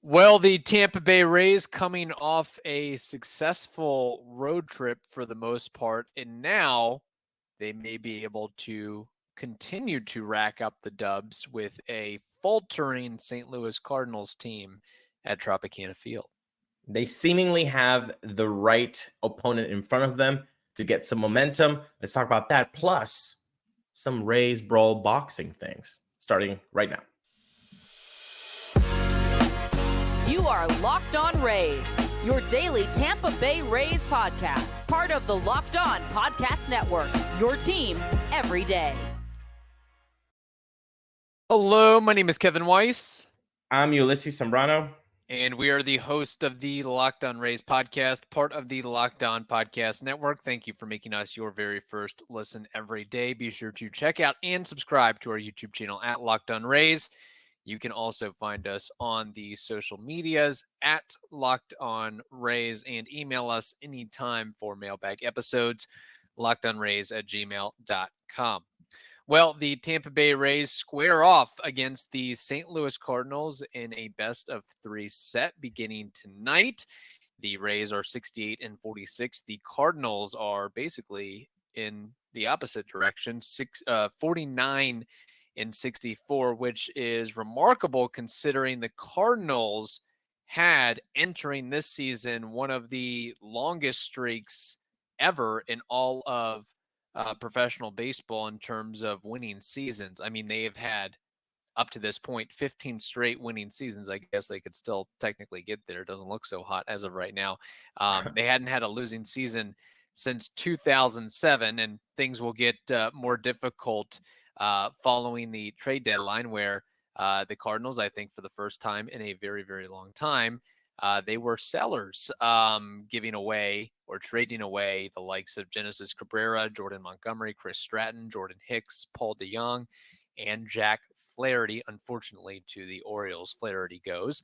Well, the Tampa Bay Rays coming off a successful road trip for the most part, and now they may be able to continue to rack up the dubs with a faltering St. Louis Cardinals team at Tropicana Field. They seemingly have the right opponent in front of them to get some momentum. Let's talk about that. Plus, some Rays brawl boxing things starting right now. You are Locked On Rays, your daily Tampa Bay Rays podcast, part of the Locked On Podcast Network, your team every day. Hello, my name is Kevin Weiss. I'm Ulises Sambrano. And we are the host of the Locked On Rays podcast, part of the Locked On Podcast Network. Thank you for making us your very first listen every day. Be sure to check out and subscribe to our YouTube channel at Locked On Rays. You can also find us on the social medias at Locked On Rays and email us anytime for mailbag episodes, lockedonrays@gmail.com. Well, the Tampa Bay Rays square off against the St. Louis Cardinals in a best-of-3 set beginning tonight. The Rays are 68-46. The Cardinals are basically in the opposite direction, 49-64, which is remarkable considering the Cardinals had, entering this season, one of the longest streaks ever in all of professional baseball in terms of winning seasons. I mean, they have had up to this point 15 straight winning seasons. I guess they could still technically get there. It doesn't look so hot as of right now. They hadn't had a losing season since 2007, and things will get more difficult following the trade deadline, where the Cardinals, I think for the first time in a very, very long time, they were sellers, giving away or trading away the likes of Genesis Cabrera, Jordan Montgomery, Chris Stratton, Jordan Hicks, Paul DeJong, and Jack Flaherty. Unfortunately, to the Orioles, Flaherty goes.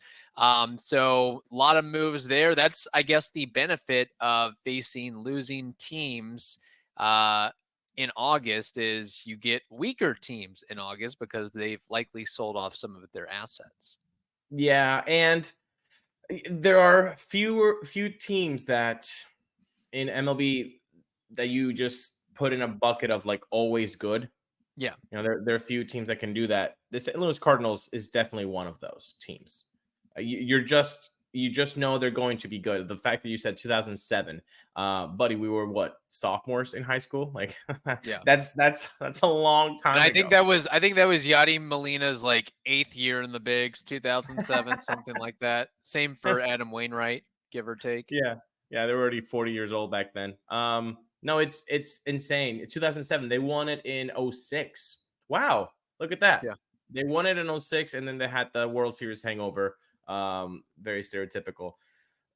So a lot of moves there. That's, I guess, the benefit of facing losing teams in August is you get weaker teams in August because they've likely sold off some of their assets. Yeah, and there are few teams that in MLB that you just put in a bucket of like always good. Yeah. You know, there are a few teams that can do that. The St. Louis Cardinals is definitely one of those teams. You just know they're going to be good. The fact that you said 2007, buddy, we were what, sophomores in high school? Like, yeah, that's a long time. And I ago. think that was Yadi Molina's like 8th year in the bigs, 2007, something like that. Same for Adam Wainwright, give or take. Yeah, they were already 40 years old back then. No, it's insane. 2007, they won it in 06. Wow, look at that. Yeah, they won it in 06, and then they had the World Series hangover. Very stereotypical.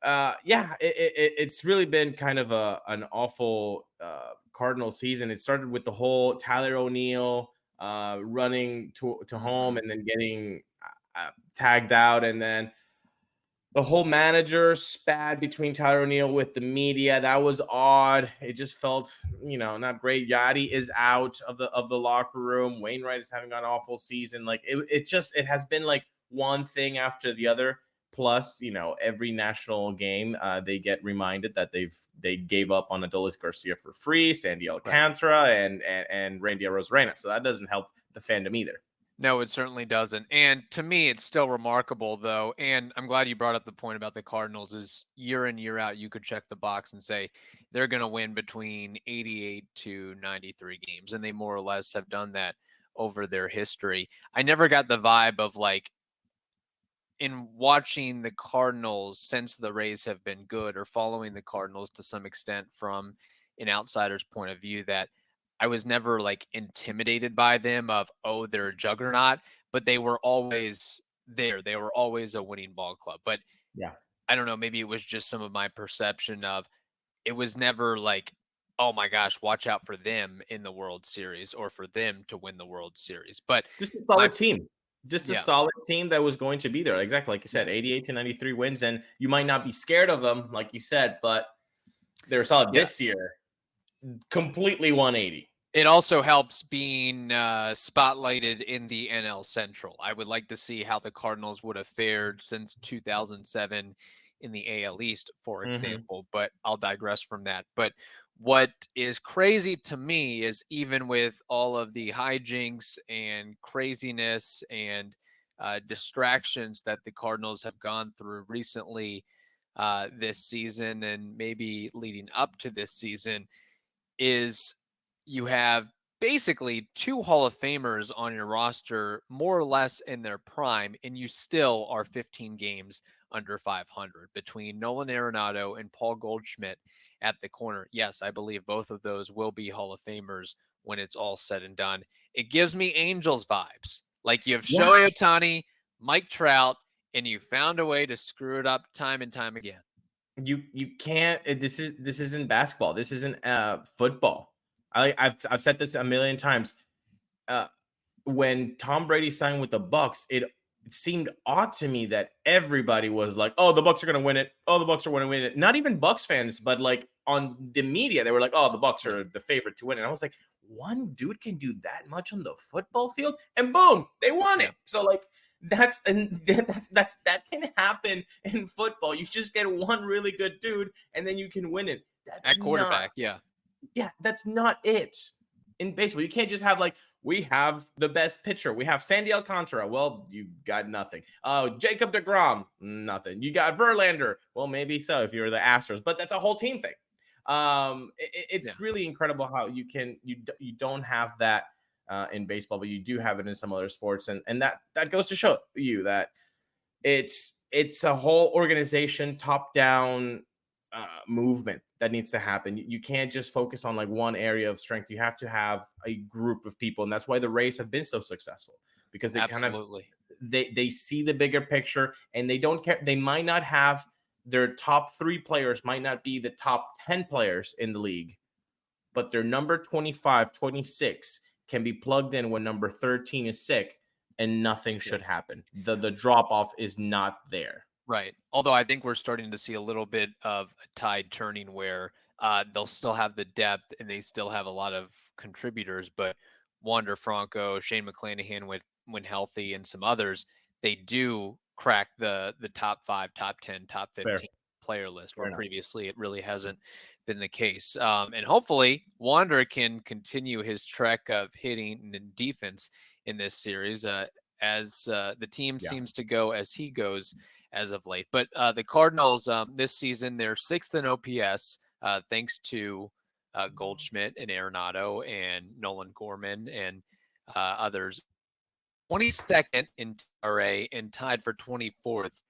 It's really been kind of an awful Cardinal season. It started with the whole Tyler O'Neill running to home and then getting tagged out, and then the whole manager spat between Tyler O'Neill with the media. That was odd. It just felt, not great. Yadi is out of the locker room. Wainwright is having an awful season. Like it has been like one thing after the other. Plus, every national game, they get reminded that they gave up on Adolis Garcia for free, Sandy Alcantara, and Randy Arozarena. So that doesn't help the fandom either. No, it certainly doesn't. And to me, it's still remarkable, though. And I'm glad you brought up the point about the Cardinals is year in, year out, you could check the box and say they're going to win between 88 to 93 games. And they more or less have done that over their history. I never got the vibe of like, in watching the Cardinals since the Rays have been good, or following the Cardinals to some extent from an outsider's point of view, that I was never like intimidated by them of, oh, they're a juggernaut, but they were always there. They were always a winning ball club. But yeah, I don't know, maybe it was just some of my perception of it was never like, oh my gosh, watch out for them in the World Series or for them to win the World Series. But just a solid team. Just a solid team that was going to be there. Exactly. Like you said, 88 to 93 wins. And you might not be scared of them, like you said, but they're solid this year. Completely 180. It also helps being spotlighted in the NL Central. I would like to see how the Cardinals would have fared since 2007 in the AL East, for example, but I'll digress from that. But what is crazy to me is even with all of the hijinks and craziness and distractions that the Cardinals have gone through recently this season and maybe leading up to this season, is you have basically 2 Hall of Famers on your roster, more or less in their prime, and you still are 15 games under 500 between Nolan Arenado and Paul Goldschmidt at the corner. Yes, I believe both of those will be Hall of Famers when it's all said and done. It gives me Angels vibes. Like you have Shohei Ohtani, Mike Trout, and you found a way to screw it up time and time again. You can't. This isn't basketball. This isn't football. I've said this a million times. When Tom Brady signed with the Bucks, it seemed odd to me that everybody was like, "Oh, the Bucks are going to win it. Oh, the Bucks are going to win it." Not even Bucks fans, but like on the media, they were like, "Oh, the Bucks are the favorite to win." And I was like, "One dude can do that much on the football field, and boom, they won it." So like. That can happen in football. You just get one really good dude, and then you can win it. That's at quarterback, that's not it in baseball. You can't just have like we have the best pitcher. We have Sandy Alcantara. Well, you got nothing. Jacob deGrom, nothing. You got Verlander. Well, maybe so if you're the Astros, but that's a whole team thing. It's really incredible how you don't have that. In baseball, but you do have it in some other sports, and that goes to show you that it's a whole organization, top down movement that needs to happen. You can't just focus on like one area of strength. You have to have a group of people, and that's why the Rays have been so successful, because they kind of they see the bigger picture, and they don't care. They might not have their top 3 players, might not be the top 10 players in the league, but their number 25, 26 can be plugged in when number 13 is sick, and nothing should happen. The drop off is not there. Right. Although I think we're starting to see a little bit of a tide turning where they'll still have the depth and they still have a lot of contributors, but Wander Franco, Shane McClanahan when healthy, and some others, they do crack the top 5, top 10, top 15 player list, where previously it really hasn't been the case. And hopefully Wander can continue his trek of hitting and defense in this series as the team seems to go as he goes as of late. But the Cardinals this season, they're 6th in OPS thanks to Goldschmidt and Arenado and Nolan Gorman and others. 22nd in TRA and tied for 24th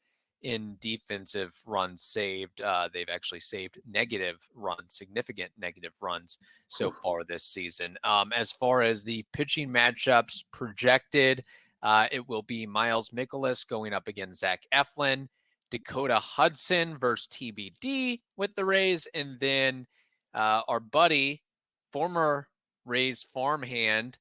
in defensive runs saved. They've actually saved negative runs, significant negative runs so far this season. As far as the pitching matchups projected, it will be Miles Mikolas going up against Zach Eflin, Dakota Hudson versus TBD with the Rays, and then our buddy, former Rays farmhand,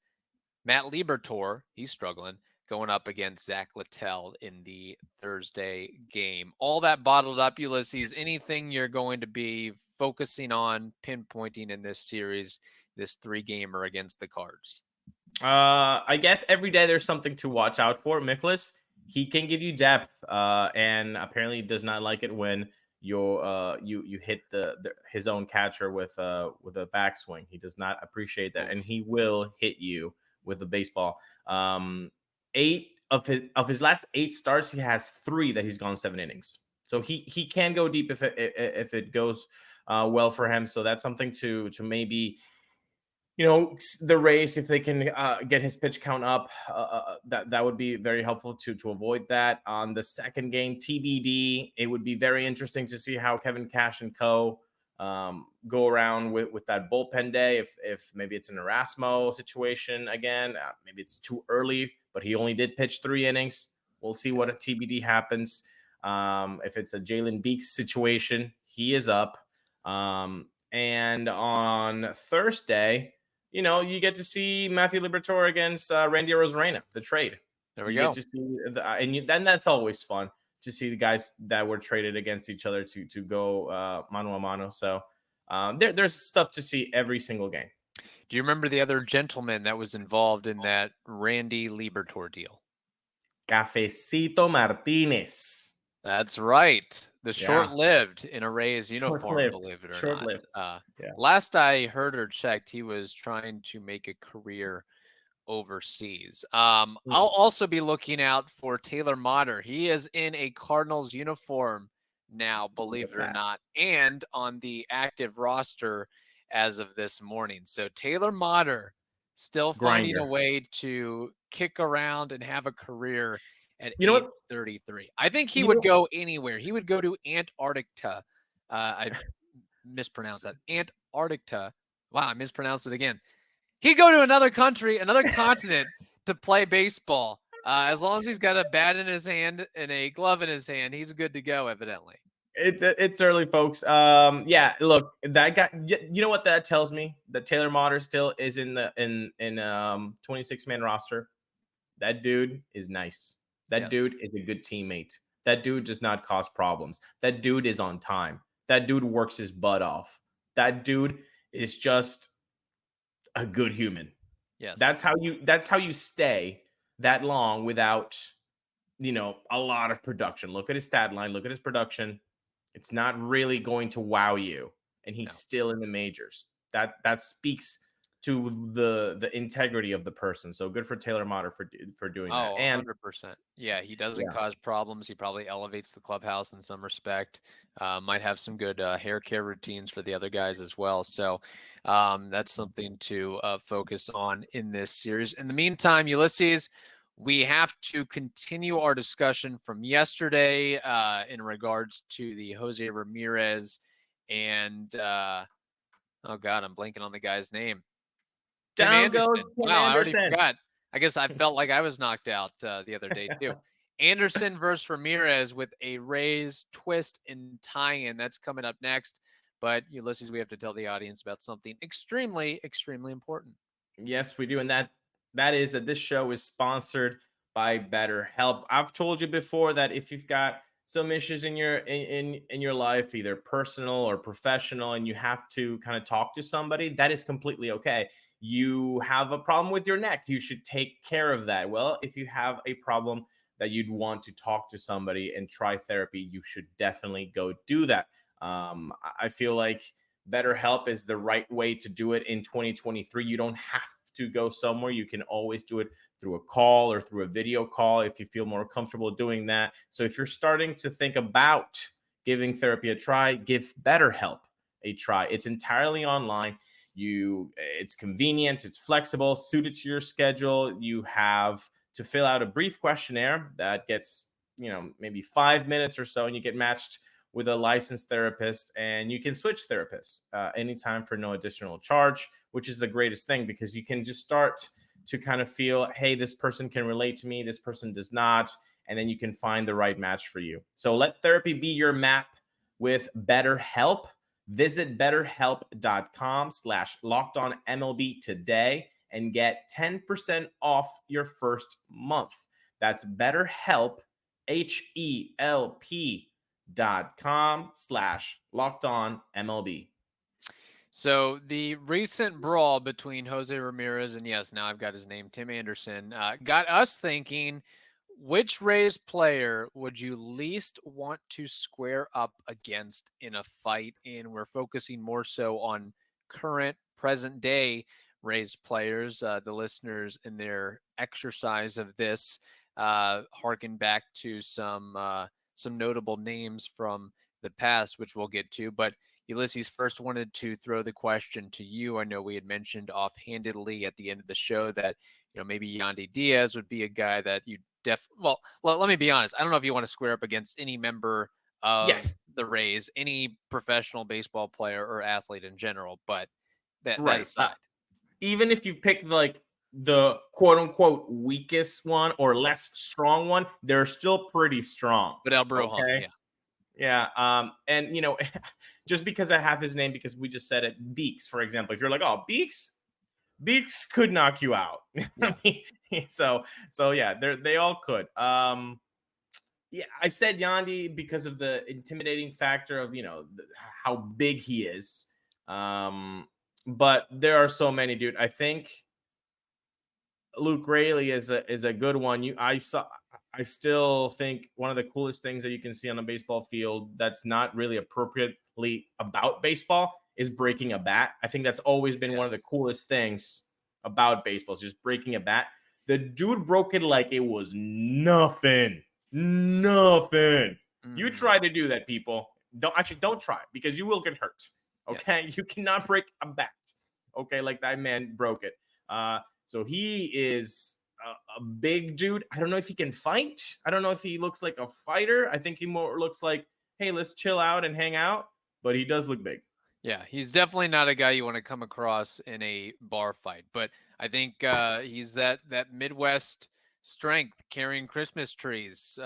Matt Liberatore, he's struggling, going up against Zach Littell in the Thursday game. All that bottled up, Ulises. Anything you're going to be focusing on, pinpointing in this series, this 3-gamer against the Cards? I guess every day there's something to watch out for. Mikolas, he can give you depth, and apparently does not like it when you hit his own catcher with a backswing. He does not appreciate that, and he will hit you with a baseball. 8 of his last 8 starts, he has 3 that he's gone 7 innings. So he can go deep if it goes well for him. So that's something to maybe, the Rays, if they can get his pitch count up, that would be very helpful to avoid that. On the second game, TBD, it would be very interesting to see how Kevin Cash and co. Go around with that bullpen day. If maybe it's an Erasmo situation again, maybe it's too early, but he only did pitch 3 innings. We'll see what a TBD happens. If it's a Jalen Beeks situation, he is up. And on Thursday, you get to see Matthew Liberatore against Randy Arozarena, the trade. There we go. Get to see then that's always fun to see the guys that were traded against each other to go mano a mano. So there's stuff to see every single game. Do you remember the other gentleman that was involved in that Randy Libertor deal? Cafecito Martinez. That's right. The Yeah. short-lived in a Rays uniform, Short-lived. believe it or Short-lived. not. Yeah. Last I heard or checked, he was trying to make a career overseas. I'll also be looking out for Taylor Motter. He is in a Cardinals uniform now, believe it or not, and on the active roster as of this morning. So Taylor Motter still finding a way to kick around and have a career at age 33. I think he would go anywhere. He would go to Antarctica. I mispronounced that. Antarctica. Wow, I mispronounced it again. He'd go to another country, another continent to play baseball. As long as he's got a bat in his hand and a glove in his hand, he's good to go, evidently. It's early, folks. Yeah, look, that guy. You know what that tells me? That Taylor Motter still is in the 26-man roster. That dude is nice. That dude is a good teammate. That dude does not cause problems. That dude is on time. That dude works his butt off. That dude is just a good human. Yes. That's how you stay that long without, a lot of production. Look at his stat line, look at his production. It's not really going to wow you, and he's still in the majors. That speaks to the integrity of the person. So good for Taylor Motter for doing that. And 100%. Yeah, he doesn't cause problems. He probably elevates the clubhouse in some respect. Might have some good hair care routines for the other guys as well. So that's something to focus on in this series. In the meantime, Ulises, we have to continue our discussion from yesterday in regards to the Jose Ramirez and oh God, I'm blanking on the guy's name. Tim Anderson. Wow, I already forgot. I guess I felt like I was knocked out the other day too. Anderson versus Ramirez with a Rays twist and tie-in. That's coming up next. But Ulises, we have to tell the audience about something extremely, extremely important. Yes, we do. And that is that this show is sponsored by BetterHelp. I've told you before that if you've got some issues in your life, either personal or professional, and you have to kind of talk to somebody, that is completely okay. You have a problem with your neck, you should take care of that. Well, if you have a problem that you'd want to talk to somebody and try therapy, you should definitely go do that. I feel like BetterHelp is the right way to do it in 2023. You don't have to go somewhere. You can always do it through a call or through a video call if you feel more comfortable doing that. So if you're starting to think about giving therapy a try, give BetterHelp a try. It's entirely online. It's convenient, it's flexible, suited to your schedule. You have to fill out a brief questionnaire that gets, maybe 5 minutes or so, and you get matched with a licensed therapist, and you can switch therapists anytime for no additional charge, which is the greatest thing because you can just start to kind of feel, hey, this person can relate to me, this person does not, and then you can find the right match for you. So let therapy be your map with BetterHelp. Visit betterhelp.com/lockedonmlb today and get 10% off your first month. That's BetterHelp, HELP.com/lockedonmlb. So the recent brawl between Jose Ramirez and, yes, now I've got his name, Tim Anderson, got us thinking, which Rays player would you least want to square up against in a fight? And we're focusing more so on current, present day Rays players. The listeners in their exercise of this harken back to some notable names from the past, which we'll get to. But Ulises, first wanted to throw the question to you. I know we had mentioned offhandedly at the end of the show that, maybe Yandy Diaz would be a guy that you well, let me be honest. I don't know if you want to square up against any member of the Rays, any professional baseball player or athlete in general, but that aside. Even if you pick like the quote unquote weakest one or less strong one, they're still pretty strong. But El Brujan, okay? Yeah. And just because I have his name, because we just said it, Beeks, for example, if you're like, oh, Beeks could knock you out. Yeah. so yeah, they all could. Yeah, I said Yandy because of the intimidating factor of, how big he is. but there are so many, dude. I think Luke Raley is a good one. I still think one of the coolest things that you can see on a baseball field that's not really appropriately about baseball is breaking a bat. I think that's always been one of the coolest things about baseball, is just breaking a bat. The dude broke it like it was nothing. You try to do that, people. Don't try, because you will get hurt. Okay, you cannot break a bat. Okay, like that man broke it. So he is a big dude. I don't know if he can fight. I don't know if he looks like a fighter. I think he more looks like, hey, let's chill out and hang out. But he does look big. Yeah, he's definitely not a guy you want to come across in a bar fight. But I think he's that Midwest strength, carrying Christmas trees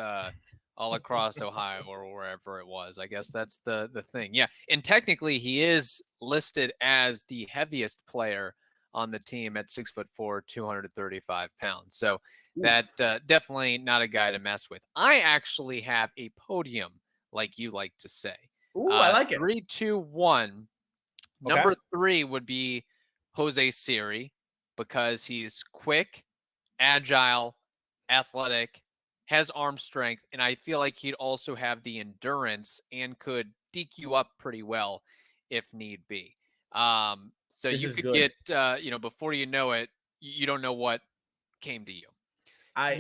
all across Ohio or wherever it was. I guess that's the thing. Yeah, and technically he is listed as the heaviest player on the team at 6'4", 235 pounds. So that definitely not a guy to mess with. I actually have a podium, like you like to say. Ooh, I like it. 3, 2, 1. Number 3 would be Jose Siri, because he's quick, agile, athletic, has arm strength, and I feel like he'd also have the endurance and could deke you up pretty well if need be. So you could get, before you know it, you don't know what came to you. I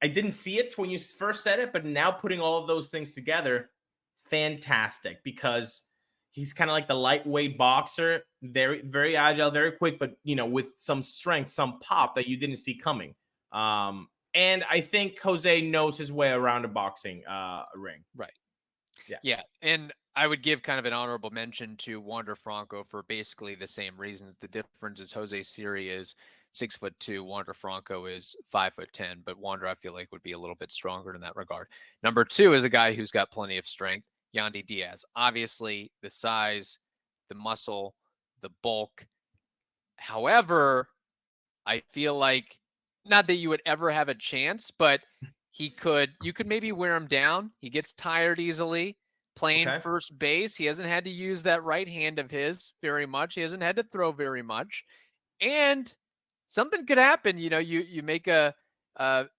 didn't see it when you first said it, but now putting all of those things together, fantastic, because he's kind of like the lightweight boxer, very, very agile, very quick, but with some strength, some pop that you didn't see coming. And I think Jose knows his way around a boxing ring. Right. Yeah. And I would give kind of an honorable mention to Wander Franco for basically the same reasons. The difference is Jose Siri is 6'2", Wander Franco is 5'10", but Wander, I feel like, would be a little bit stronger in that regard. Number 2 is a guy who's got plenty of strength, Yandy Diaz. Obviously, the size, the muscle, the bulk. However, I feel like, not that you would ever have a chance, but you could maybe wear him down. He gets tired easily. Playing first base, he hasn't had to use that right hand of his very much. He hasn't had to throw very much, and something could happen. You make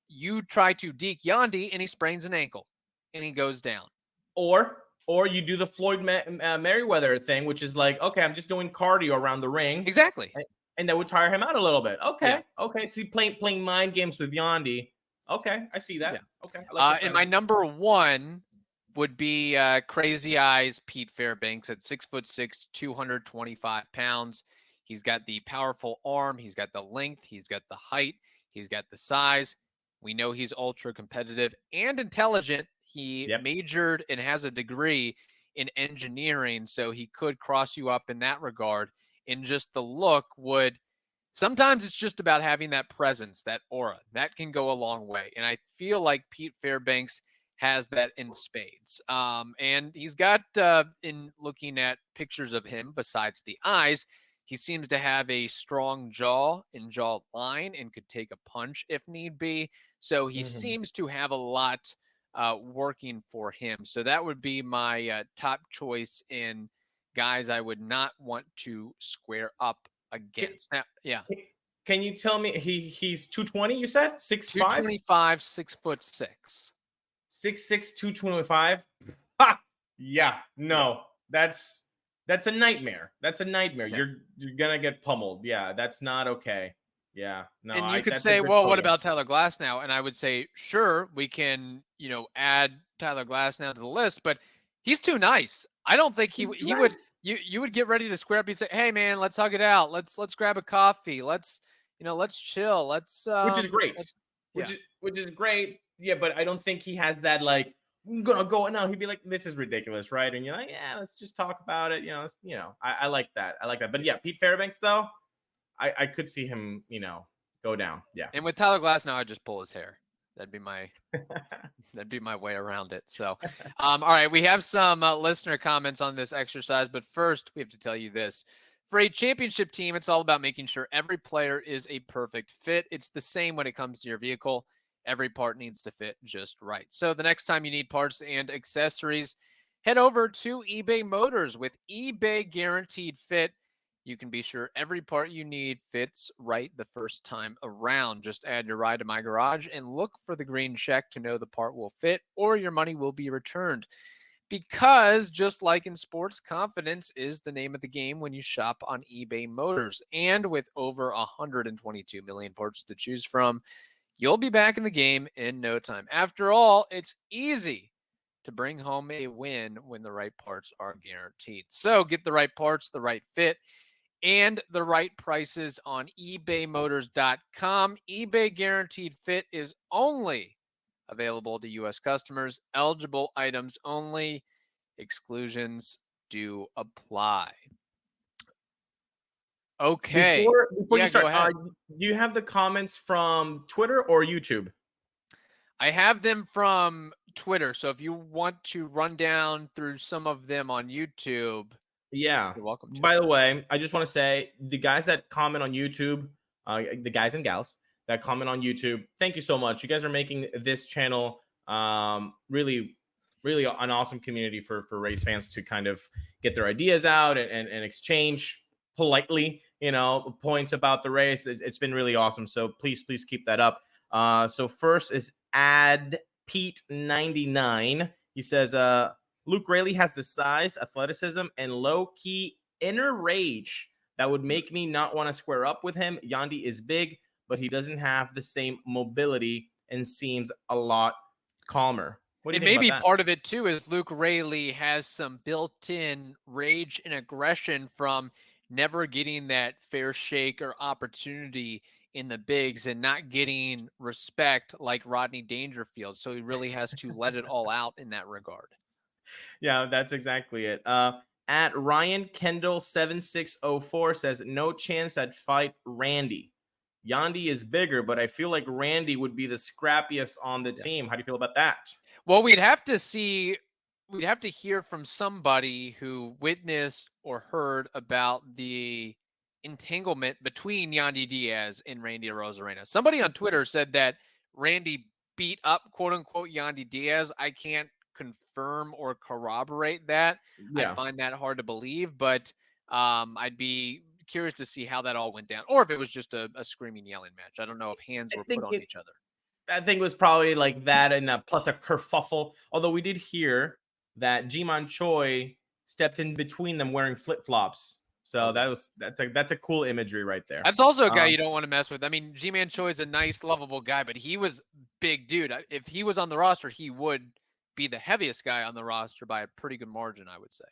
you try to deke Yandy, and he sprains an ankle, and he goes down. Or you do the Floyd Merriweather thing, which is like, okay, I'm just doing cardio around the ring. Exactly, and that would tire him out a little bit. Okay. See, playing mind games with Yandy. Okay, I see that. Yeah. Okay. I like and my number 1 would be Crazy Eyes Pete Fairbanks at 6'6", 225 pounds. He's got the powerful arm. He's got the length. He's got the height. He's got the size. We know he's ultra competitive and intelligent. He majored and has a degree in engineering, so he could cross you up in that regard. And just the look would, sometimes it's just about having that presence, that aura. That can go a long way. And I feel like Pete Fairbanks has that in spades. And he's got, in looking at pictures of him, besides the eyes, he seems to have a strong jaw and jaw line and could take a punch if need be. So he seems to have a lot working for him. So that would be my top choice in guys I would not want to square up against. Can you tell me, he's 220, you said? 6'5"? 225, 6'6". 6'6", 225. Yeah, no, that's a nightmare. That's a nightmare. Yeah. You're gonna get pummeled. Yeah, that's not okay. Yeah, no. And you could say, well, what about Tyler Glasnow? And I would say, sure, we can, add Tyler Glasnow to the list, but he's too nice. I don't think he would. You would get ready to square up and say, hey man, let's hug it out. Let's grab a coffee. Let's chill. Which is great. Which is great. Yeah, but I don't think he has that, like, I'm gonna go now. He'd be like, this is ridiculous, right? And you're like, yeah, let's just talk about it. I like that. I like that. But yeah, Pete Fairbanks though, I could see him, go down. Yeah. And with Tyler Glasnow, I'd just pull his hair. That'd be my way around it. So, all right, we have some listener comments on this exercise, but first we have to tell you this. For a championship team, it's all about making sure every player is a perfect fit. It's the same when it comes to your vehicle. Every part needs to fit just right. So the next time you need parts and accessories, head over to eBay Motors. With eBay Guaranteed Fit, you can be sure every part you need fits right the first time around. Just add your ride to My Garage and look for the green check to know the part will fit or your money will be returned. Because just like in sports, confidence is the name of the game when you shop on eBay Motors. And with over 122 million parts to choose from, you'll be back in the game in no time. After all, it's easy to bring home a win when the right parts are guaranteed. So get the right parts, the right fit, and the right prices on ebaymotors.com. eBay Guaranteed Fit is only available to U.S. customers. Eligible items only. Exclusions do apply. Okay. Before Yeah, you start, go ahead. do you have the comments from Twitter or YouTube? I have them from Twitter. So if you want to run down through some of them on YouTube, yeah, you're welcome to. By the way, I just want to say the guys that comment on YouTube, the guys and gals that comment on YouTube, thank you so much. You guys are making this channel really an awesome community for Rays fans to kind of get their ideas out and exchange politely, points about the Rays. It's been really awesome. So please keep that up. So first is Ad Pete 99. He says, Luke Raley has the size, athleticism, and low-key inner rage that would make me not want to square up with him. Yandy is big, but he doesn't have the same mobility and seems a lot calmer. What do you think about that? Maybe part of it, too, is Luke Raley has some built-in rage and aggression from never getting that fair shake or opportunity in the bigs and not getting respect like Rodney Dangerfield. So he really has to let it all out in that regard. Yeah, that's exactly it. At Ryan Kendall 7604 says, no chance I'd fight Randy. Yandy is bigger, but I feel like Randy would be the scrappiest on the team. How do you feel about that? Well, we'd have to hear from somebody who witnessed or heard about the entanglement between Yandy Diaz and Randy Arozarena. Somebody on Twitter said that Randy beat up, quote unquote, Yandy Diaz. I can't confirm or corroborate that. Yeah. I find that hard to believe, but I'd be curious to see how that all went down, or if it was just a screaming, yelling match. I don't know if hands were put on each other. I think it was probably like that and plus a kerfuffle. Although we did hear that Ji-Man Choi stepped in between them wearing flip-flops. So that's a cool imagery right there. That's also a guy you don't want to mess with. I mean, Ji-Man Choi is a nice, lovable guy, but he was big dude. If he was on the roster, he would be the heaviest guy on the roster by a pretty good margin, I would say.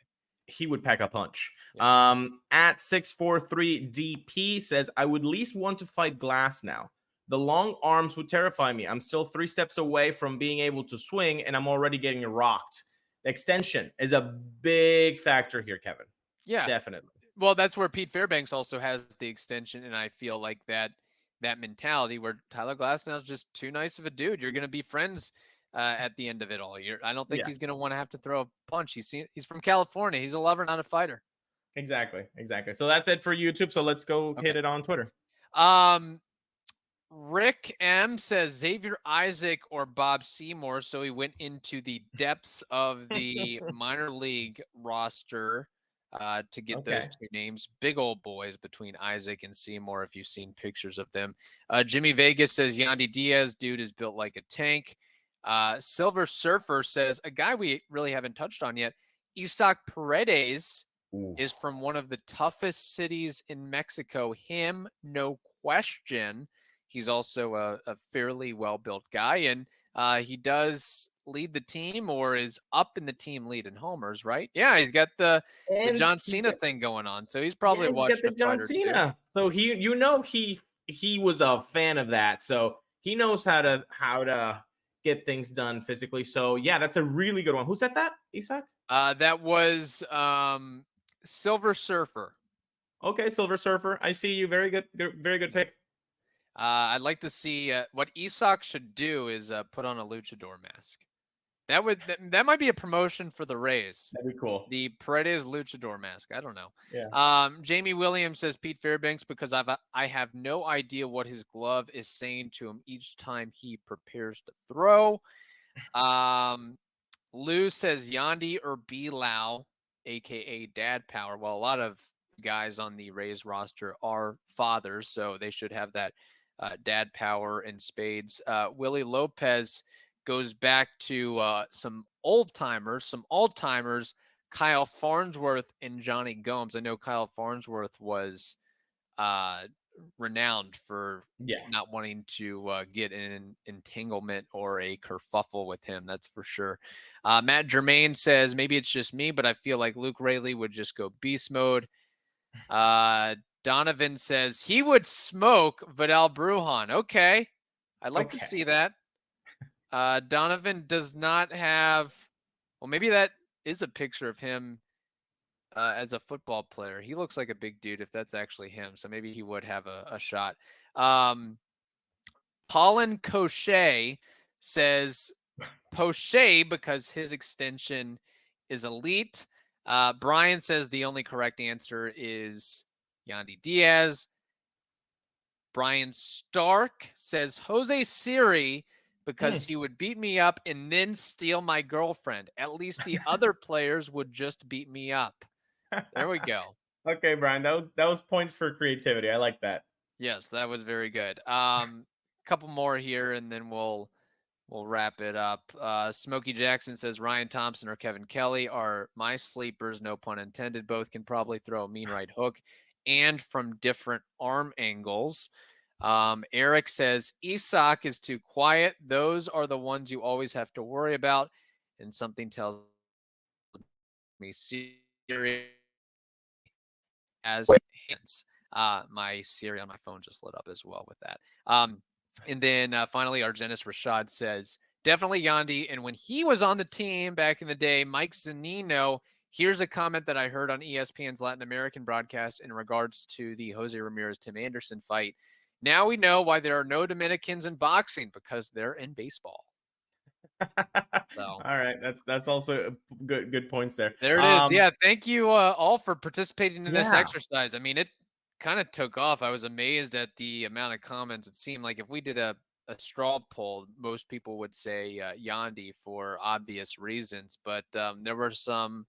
He would pack a punch. Yeah. At 643DP says, I would least want to fight Glass now. The long arms would terrify me. I'm still 3 steps away from being able to swing, and I'm already getting rocked. The extension is a big factor here, Kevin. Yeah, definitely. Well, that's where Pete Fairbanks also has the extension, and I feel like that mentality where Tyler Glasnow is just too nice of a dude. You're going to be friends at the end of it all. I don't think he's going to want to have to throw a punch. He's from California. He's a lover, not a fighter. Exactly. So that's it for YouTube. So let's go hit it on Twitter. Rick M says Xavier Isaac or Bob Seymour. So he went into the depths of the minor league roster to get those two names. Big old boys between Isaac and Seymour, if you've seen pictures of them. Jimmy Vegas says Yandy Diaz, dude, is built like a tank. Silver Surfer says a guy we really haven't touched on yet, Isaac Paredes, is from one of the toughest cities in Mexico. Him, no question. He's also a fairly well-built guy, and he does lead the team or is up in the team lead in homers, right? Yeah, he's got the John Cena thing going on, so he's probably watched the John Cena. Too. So he was a fan of that, so he knows how to get things done physically. So yeah, that's a really good one. Who said that, Isaac? That was Silver Surfer. Okay, Silver Surfer. I see you. Very good pick. I'd like to see what Isak should do is put on a luchador mask. That might be a promotion for the Rays. That'd be cool. The Paredes luchador mask. I don't know. Yeah. Jamie Williams says Pete Fairbanks because I have no idea what his glove is saying to him each time he prepares to throw. Lou says Yandy or Bilal, aka Dad Power. Well, a lot of guys on the Rays roster are fathers, so they should have that dad power in spades. Willie Lopez goes back to some all-timers, Kyle Farnsworth and Johnny Gomes. I know Kyle Farnsworth was renowned for not wanting to get in an entanglement or a kerfuffle with him. That's for sure. Matt Germain says, maybe it's just me, but I feel like Luke Raley would just go beast mode. Donovan says he would smoke Vidal Brujan. Okay. I'd like to see that. Donovan does not have, well, maybe that is a picture of him as a football player. He looks like a big dude if that's actually him. So maybe he would have a shot. Colin Cochet says Poche because his extension is elite. Brian says the only correct answer is Yandy Diaz. Brian Stark says Jose Siri because he would beat me up and then steal my girlfriend. At least the other players would just beat me up. There we go. Okay, Brian, that was points for creativity. I like that. Yes, that was very good. Couple more here, and then we'll wrap it up. Smokey Jackson says Ryan Thompson or Kevin Kelly are my sleepers, no pun intended. Both can probably throw a mean right hook and from different arm angles. Eric says Isak is too quiet. Those are the ones you always have to worry about. And something tells me Siri as hands. My Siri on my phone just lit up as well with that. And then finally, Argenis Rashad says, definitely Yandy. And when he was on the team back in the day, Mike Zunino, here's a comment that I heard on ESPN's Latin American broadcast in regards to the Jose Ramirez-Tim Anderson fight. Now we know why there are no Dominicans in boxing, because they're in baseball. So. All right, that's also good points there. There it is. Yeah, thank you all for participating in this exercise. I mean, it kind of took off. I was amazed at the amount of comments. It seemed like if we did a straw poll, most people would say Yandy for obvious reasons, but there were some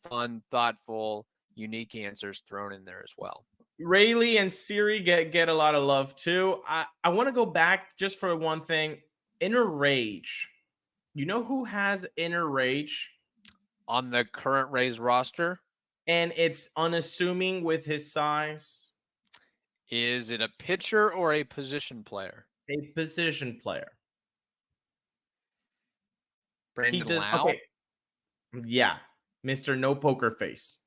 fun, thoughtful, unique answers thrown in there as well. Rayleigh and Siri get a lot of love too. I want to go back just for one thing. Inner Rage. You know who has Inner Rage? On the current Rays roster? And it's unassuming with his size. Is it a pitcher or a position player? A position player. Brandon Lau? Okay. Yeah. Mr. No Poker Face.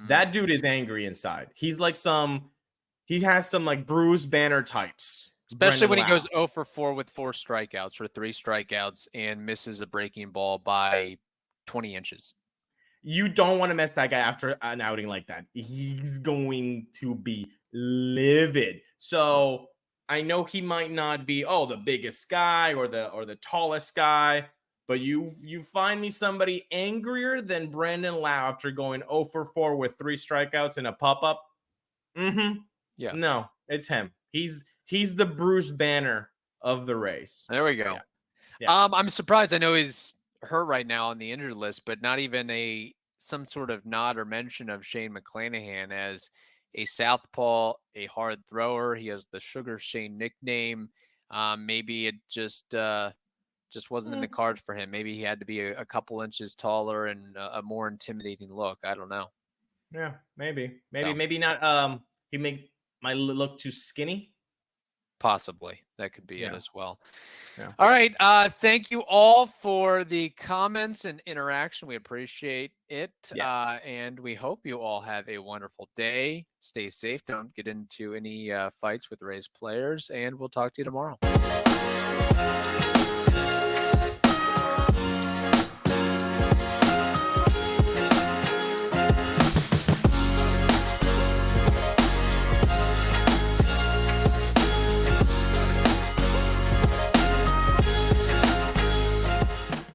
That dude is angry inside. He's like he has some like Bruce Banner types. Especially when he goes 0 for 4 with 4 strikeouts or 3 strikeouts and misses a breaking ball by 20 inches. You don't want to mess that guy after an outing like that. He's going to be livid. So I know he might not be the biggest guy or the tallest guy, but you find me somebody angrier than Brandon Lau after going 0 for 4 with 3 strikeouts and a pop-up. Yeah. No, it's him. He's the Bruce Banner of the Rays. There we go. Yeah. I'm surprised. I know he's hurt right now on the injured list, but not even some sort of nod or mention of Shane McClanahan as a southpaw, a hard thrower. He has the Sugar Shane nickname. Maybe it just wasn't in the cards for him. Maybe he had to be a couple inches taller and a more intimidating look. I don't know. Yeah, maybe not. He might look too skinny. Possibly. That could be it as well. Yeah. All right. Thank you all for the comments and interaction. We appreciate it. Yes. And we hope you all have a wonderful day. Stay safe. Don't get into any fights with Rays players. And we'll talk to you tomorrow.